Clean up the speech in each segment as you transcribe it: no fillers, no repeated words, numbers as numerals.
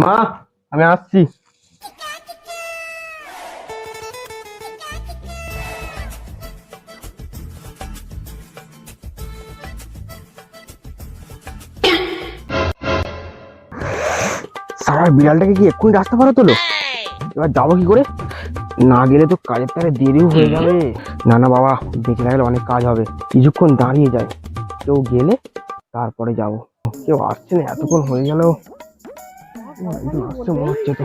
মা, আমি আসছি। সারা বিড়ালটাকে কি এক্ষুনি রাস্তা পার তোলো? এবার যাবো কি করে? না গেলে তো কাজের তারে দেরিও হয়ে যাবে। না না বাবা, বেঁচে থাকলে অনেক কাজ হবে। কিছুক্ষণ দাঁড়িয়ে যায়, কেউ গেলে তারপরে যাব। কেউ আসছে না, এতক্ষণ হয়ে গেল। একজন আসছে মনে হচ্ছে তো।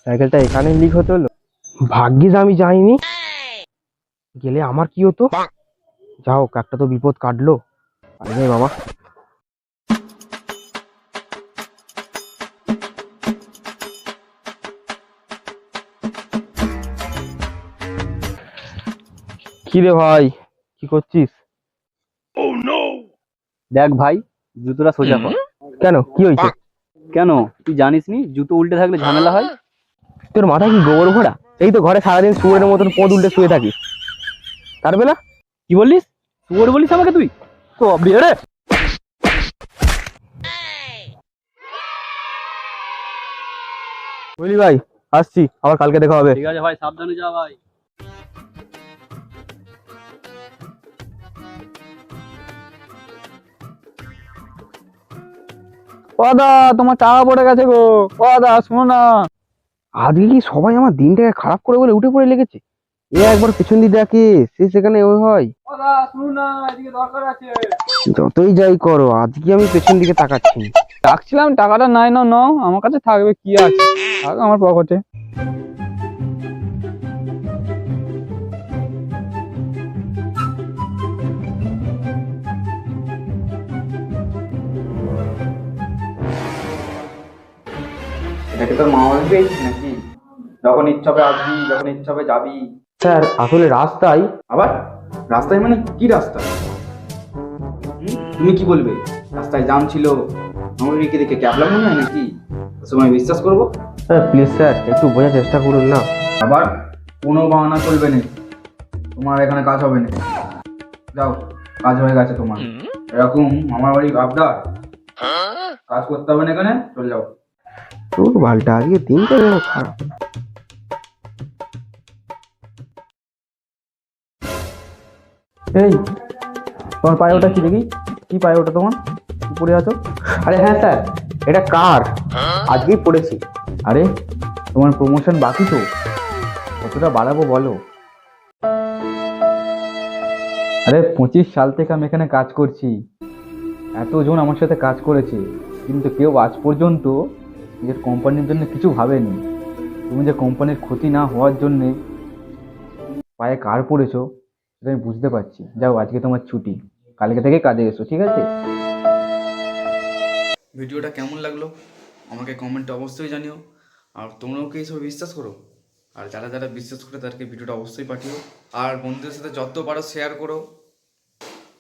সাইকেলটা এখানে লিক হতে হলো। ভাগ্যিস আমি যাইনি, গেলে আমার কি হতো। যা হোক, একটা তো বিপদ কাটলো। আরে বাবা, কি রে ভাই, কি করছিস? দেখ ভাই, জুতোটা সোজা কর। কেন, কি হয়েছে? কেন, তুই জানিস নি জুতো উল্টে থাকলে ঝামেলা হয়? তোর মাথায় কি গোবর ভরা? এই তো ঘরে সারাদিন শুয়োরের মতন পদ উল্টে শুয়ে থাকিস, তার বেলা। কি বললিস? শুয়োর বলিস আমাকে তুই? তো বেড়ে বুঝলি ভাই, আসছি, আবার কালকে দেখা হবে। ঠিক আছে ভাই, সাবধানে যা ভাই। ও দা, তোমার টাকা পড়ে গেছে গো। ও দা, শোনো না। আজকে কি সবাই আমার দিনটাকে খারাপ করে বলে উঠে পড়ে লেগেছে? এ একবার পেছন দিয়ে দেখে, সে সেখানে ওই হয়। ও দা, শোনো না, এদিকে দরকার আছে। যতই যাই করো, আজকে আমি পেছন দিকে তাকাচ্ছি না। ডাকছিলাম, টাকাটা নাই, নাও নাও, আমার কাছে থাকবে, কি আছে, থাক আমার পকেটে। এটাকে তোর মা বাড়ি পেয়েছিস নাকি? যখন ইচ্ছা হবে আসবি, যখন ইচ্ছা হবে যাবি। স্যার, আসলে রাস্তায়। আবার রাস্তায় মানে কি রাস্তা? তুমি কি বলবে? রাস্তায় জাম ছিল, আমার রেখে দেখে ক্যাবলা মনে হয় নাকি? ওই সময় বিশ্বাস করবো? স্যার প্লিজ স্যার, একটু বোঝার চেষ্টা করুন না। আবার কোনো বাহানা চলবে না, তোমার এখানে কাজ হবে না। যাও, কাজ হয়ে গেছে তোমার। এরকম আমার বাড়ি আবদার, কাজ করতে হবে না এখানে, চলে যাও। তোর বালটা আজকে দিনটা যেন খারাপ। এই, তোমার পায়ে ওটা কি দেখি? কি পায়ে ওটা তোমার? কি পরে আছো? আরে হ্যাঁ স্যার, এটা কার? আজকেই পড়েছি। আরে, তোমার প্রমোশন বাকি তো, কতটা বাড়াবো বলো? আরে 25 সাল থেকে আমি এখানে কাজ করছি, এতজন আমার সাথে কাজ করেছে, কিন্তু কেউ আজ পর্যন্ত নিজের কোম্পানির জন্য কিছু ভাবেনি। তুমি যে কোম্পানির ক্ষতি না হওয়ার জন্যে পায়ে কার পড়েছো, সেটা আমি বুঝতে পারছি। যাও, আজকে তোমার ছুটি, কালকে থেকে কাজে এসো, ঠিক আছে? ভিডিওটা কেমন লাগলো আমাকে কমেন্টে অবশ্যই জানিও। আর তোমরাও কি এইসব বিশ্বাস করো? আর যারা যারা বিশ্বাস করে তাদেরকে ভিডিওটা অবশ্যই পাঠিও। আর বন্ধুদের সাথে যত পারো শেয়ার করো।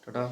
টাটা।